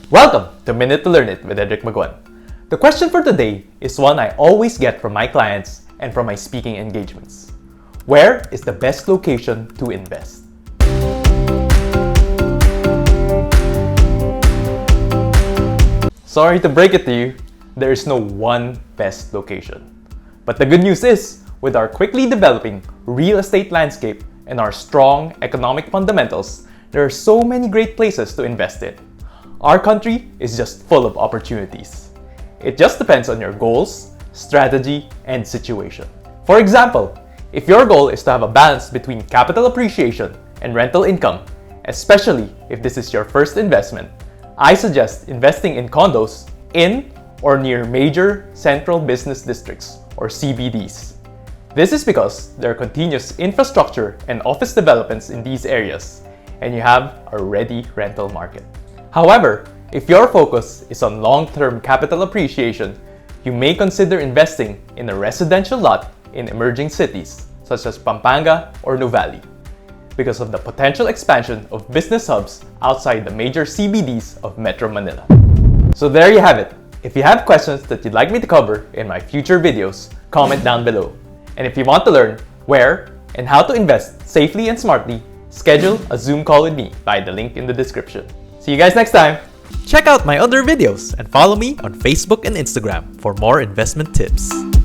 Welcome to Minute to Learn It with Edric Maguan. The question for today is one I always get from my clients and from my speaking engagements. Where is the best location to invest? Sorry to break it to you, there is no one best location. But the good news is, with our quickly developing real estate landscape and our strong economic fundamentals, there are so many great places to invest in. Our country is just full of opportunities. It just depends on your goals, strategy, and situation. For example, if your goal is to have a balance between capital appreciation and rental income, especially if this is your first investment, I suggest investing in condos in or near major central business districts or CBDs. This is because there are continuous infrastructure and office developments in these areas, and you have a ready rental market. However, if your focus is on long-term capital appreciation, you may consider investing in a residential lot in emerging cities such as Pampanga or Nuvali because of the potential expansion of business hubs outside the major CBDs of Metro Manila. So there you have it. If you have questions that you'd like me to cover in my future videos, comment down below. And if you want to learn where and how to invest safely and smartly, schedule a Zoom call with me via the link in the description. See you guys next time! Check out my other videos and follow me on Facebook and Instagram for more investment tips.